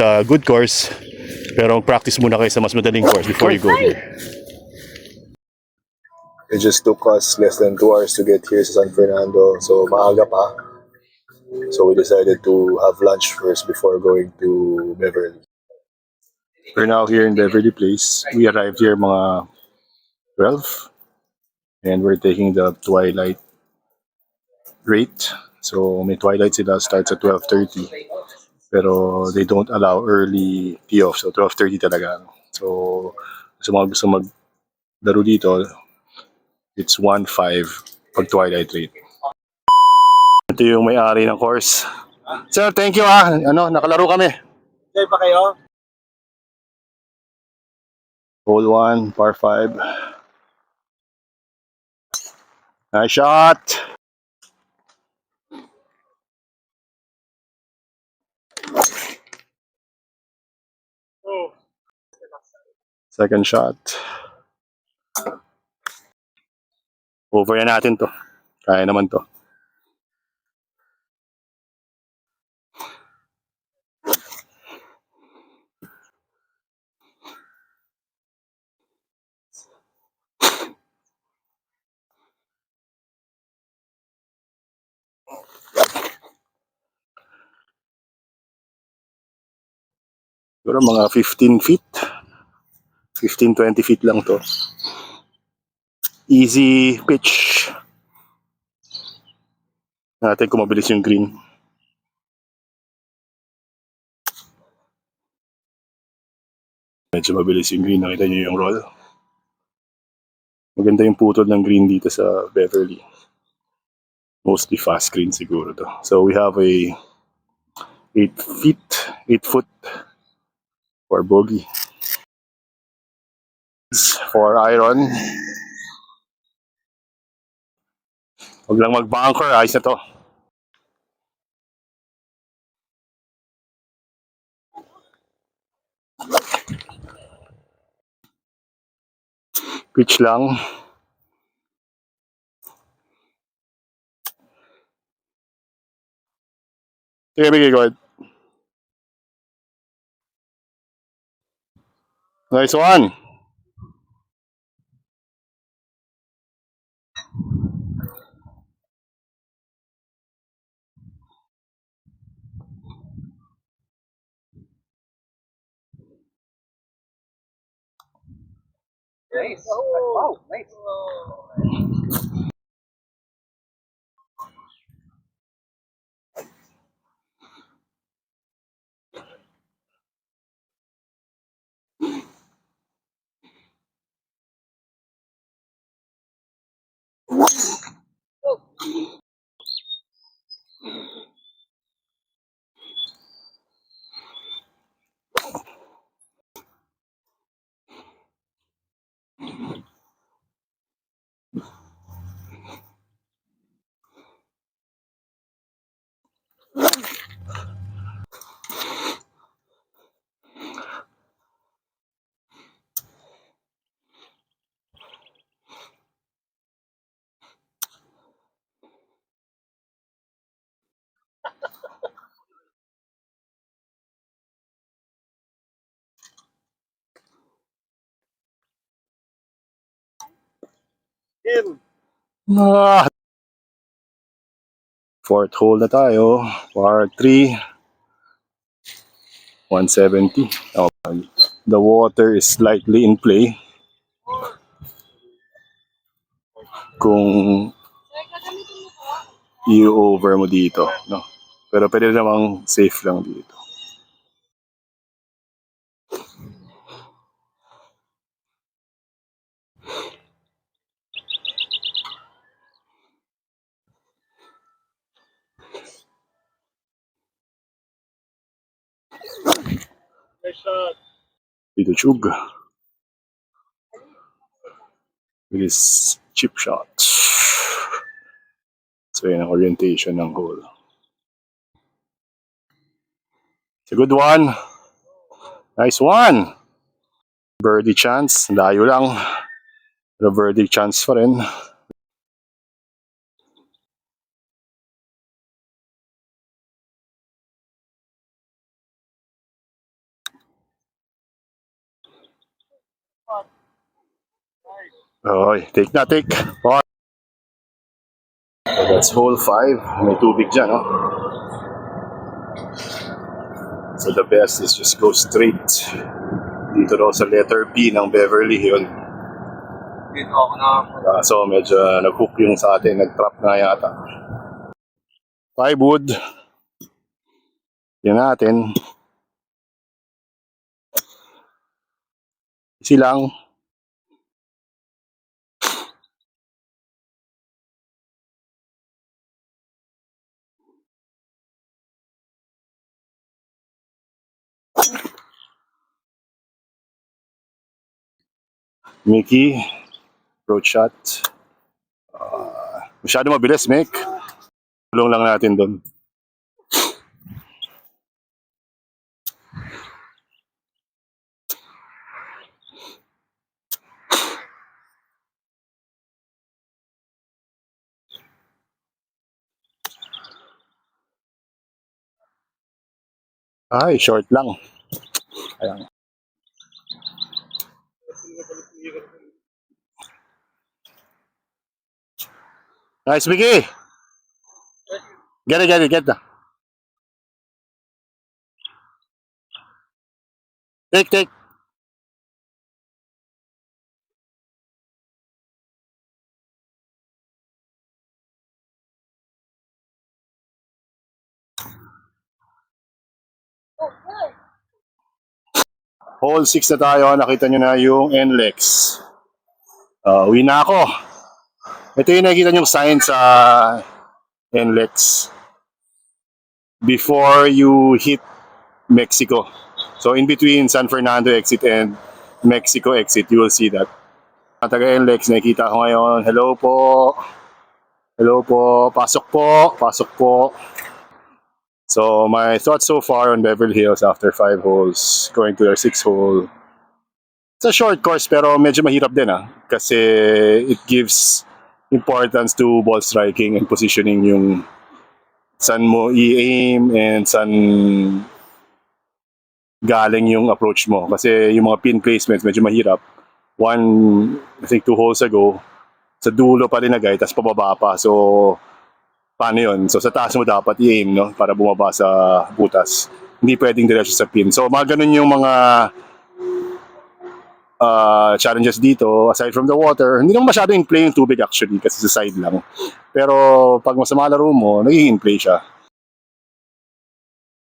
Good course, pero practice muna kayo sa mas madaling course before you go here. It just took us less than 2 hours to get here sa San Fernando, so maaga pa. So we decided to have lunch first before going to Beverly. We're now here in Beverly Place. We arrived here mga 12, and we're taking the twilight rate. So may twilight sila, starts at 12:30. Pero they don't allow early tee-off. So 12:30 talaga. So sa mga gusto maglaro dito, it's 1:05 pag twilight rate. Ito yung may-ari ng course. Sir, thank you nakalaro kami. Okay pa kayo? Hole 1, par 5. Nice shot! Second shot. Over na natin to. Kaya naman to. Siguro mga 15 feet. 15-20 feet lang to. Easy pitch. Natin kung mabilis yung green. Medyo mabilis yung green. Nakita nyo yung roll. Maganda yung putol ng green dito sa Beverly. Mostly fast green siguro to. So we have a 8 foot for bogey. For iron. Huwag lang mag-bunker, ayos na to. Pitch lang. Sige, bigay ko. Nice one. Nice. Wow, nice. Fourth hole na tayo. Par 3. 170. The water is slightly in play. Kung i-over mo dito, no? Pero pwede namang safe lang dito. Dito chug. With his chip shots. So yun ang orientation ng hole. It's a good one. Nice one. Birdie chance. Layo lang. Pero birdie chance pa rin. Okay, take na, take. Okay. So that's hole 5. May tubig dyan, no? So the best is just go straight. Dito daw sa letter B ng Beverly Hills. Dito ako na. So medyo nag-hook yung sa atin, nag-trap na yata. 5 wood. Yan natin. Easy lang. Mickey, approach shot. Masyado mabilis, Mick. Tulong lang natin doon. Ay, short lang. Ayan. Nice, Mickey. Get na. Take. Hole 6 na tayo. Nakita nyo na yung NLEX. Uwi na ako. Ito yung nakikita nyo sign sa NLEX. Before you hit Mexico. So in between San Fernando exit and Mexico exit, you will see that. Taga NLEX, nakikita ko ngayon. Hello po. Hello po. Pasok po. So my thoughts so far on Beverly Hills after 5 holes, going to their 6th hole. It's a short course pero medyo mahirap din kasi it gives importance to ball striking and positioning yung saan mo i-aim and saan galing yung approach mo. Kasi yung mga pin placements medyo mahirap. I think 2 holes ago, sa dulo pa linagay, tapos pababa pa. So, paano yun? So, sa taas mo dapat i-aim, no? Para bumaba sa butas. Hindi pwedeng diretso sa pin. So, mga ganun yung mga challenges dito. Aside from the water, hindi naman masyado in play yung tubig actually, kasi sa side lang. Pero, pag masama laro mo, nagiging in play siya.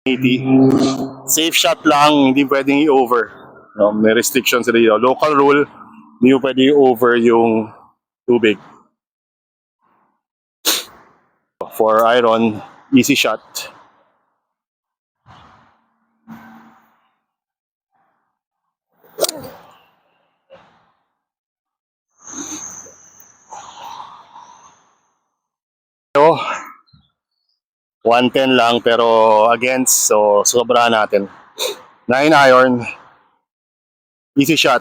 80. Safe shot lang, hindi pwedeng i-over. No, may restrictions sila dito. Local rule, hindi mo pwedeng i-over yung tubig. For iron, easy shot. So, 110 lang pero against, so sobra natin. 9 iron, easy shot.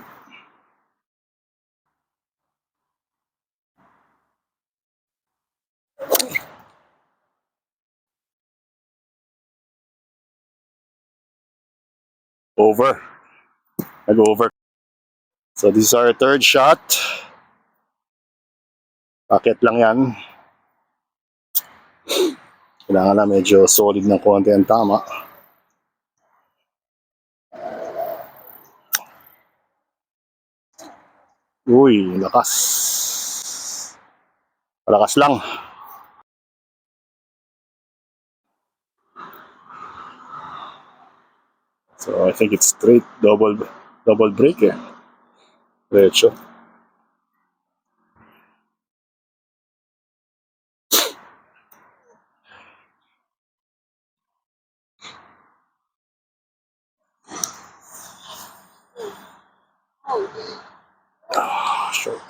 Over. Nag-over. So this is our third shot. Packet lang yan. Kailangan na medyo solid ng konti ang tama. Uy, lakas. Malakas lang. So I think it's straight double break Diretso. Short.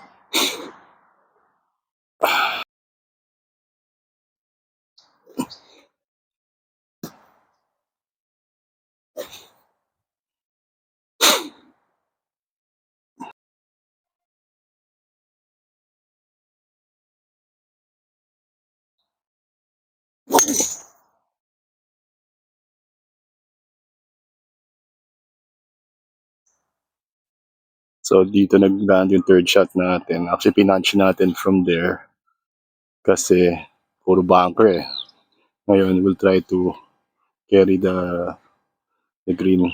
So dito nag-land yung third shot natin. Actually, pinunch natin from there kasi puro bunker eh. Ngayon, we'll try to carry the green.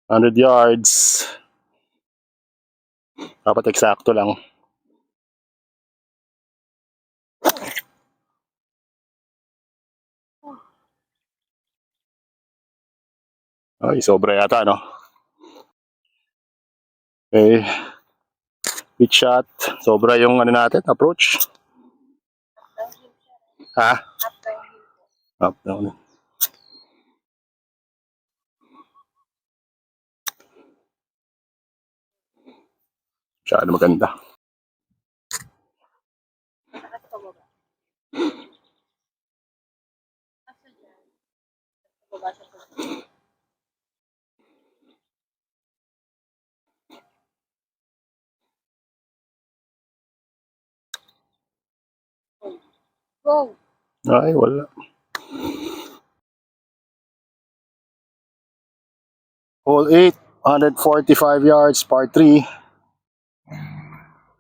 Hundred yards. Dapat eksakto lang. Ay, sobra yata, no? Okay. Pitch shot. Sobra yung ano natin, approach. Ha? Up down. Masyado maganda. Go. Ay, wala. Hole 8, 145 yards, par 3.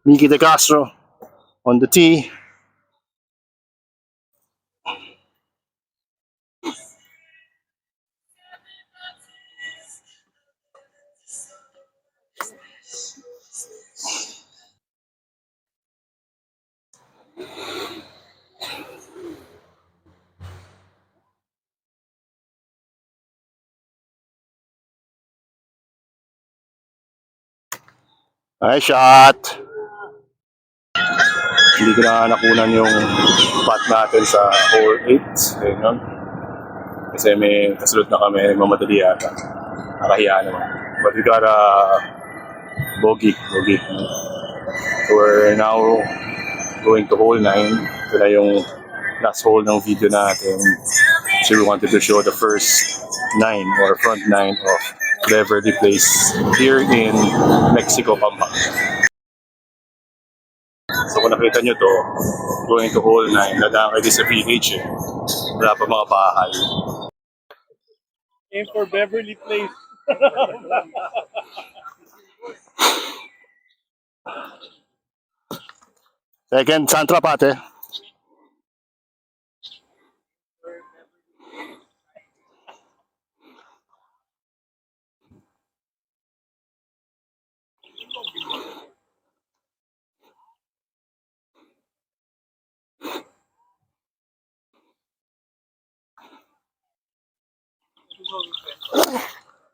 Miki De Castro on the tee. Nice shot. Hindi ko na nakunan yung putt natin sa hole 8. Ayun yun. Kasi may kasulot na kami, mamadali yata. Nakahiya naman. But we got a bogey. So we're now going to hole 9. Ito na yung last hole ng video natin. So we wanted to show the first 9 or front 9 of Beverly Place here in Mexico, Pampanga. So kung nakita nyo to, going to hole 9, nadaan kayo sa PH eh. Wala pa mga bahay. Aim for Beverly Place. Second, Santra Pate.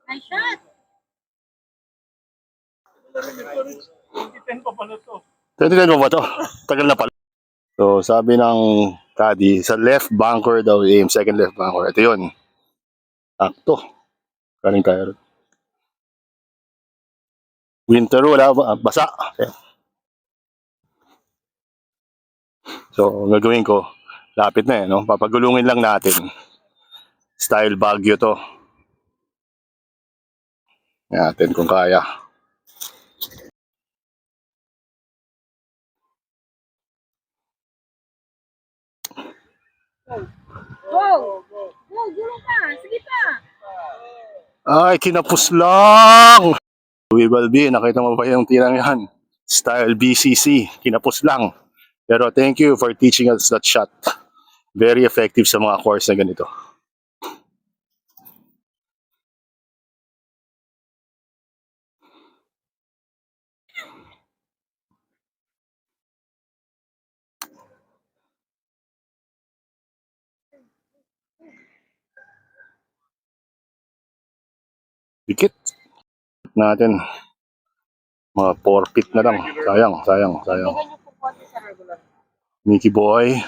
Nice shot. 2010 pa pala to. Tinitin mo ba to? Tagal na pala. So sabi ng caddy, sa left bunker daw aim, second left bunker. Ito yun. Sakto. Kaling tayo. Winter, wala ba? Basa. Okay. So, ang gagawin ko, lapit na eh, no? Papagulungin lang natin. Style Baguio to. Natin kung kaya. Go. Go, gulong pa. Sige pa. Ay, kinapos lang! We will be, nakita mo ba yung tirang yan? Style BCC, kinapos lang. Pero thank you for teaching us that shot. Very effective sa mga course na ganito. Dikit natin. Mga 4 feet na lang. Sayang. Ganyan yung pupunta sa regular. Mickey Boy.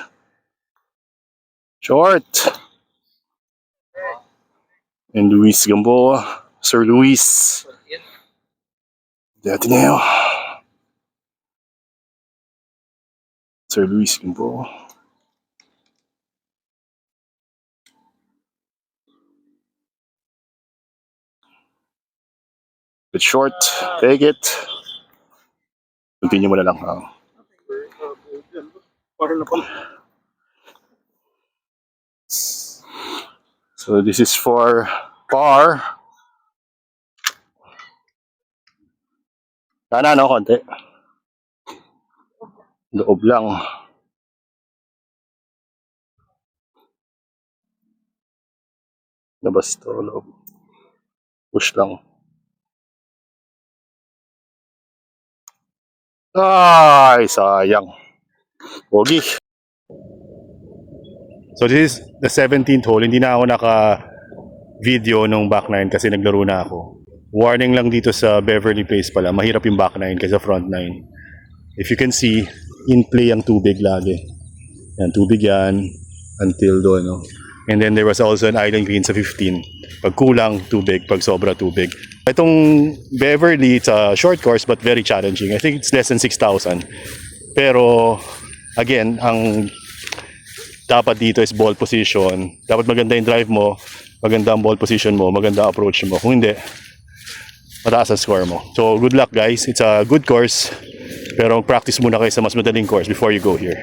Short. And Luis Gamboa. Sir Luis. De Ateneo. Sir Luis Gamboa. It's short. Take it. Continue mo na lang. Para na pala. So this is for par. Sana no, konti. Loob lang. Labas to, loob. Push lang. Ay, sayang. Pogi. So this is the 17th hole. Hindi na ako naka-video nung back 9 kasi naglaro na ako. Warning lang dito sa Beverly Place pala. Mahirap yung back 9 kaysa front 9. If you can see, in play ang tubig lagi. Yan, tubig yan until doon. No? And then there was also an island green sa 15. Pag kulang, tubig. Pag sobra, tubig. Itong Beverly, it's a short course but very challenging. I think it's less than 6,000. Pero, again, ang dapat dito is ball position. Dapat maganda yung drive mo, maganda ang ball position mo, maganda ang approach mo. Kung hindi, mataas ang score mo. So, good luck guys. It's a good course. Pero practice muna kayo sa mas madaling course before you go here.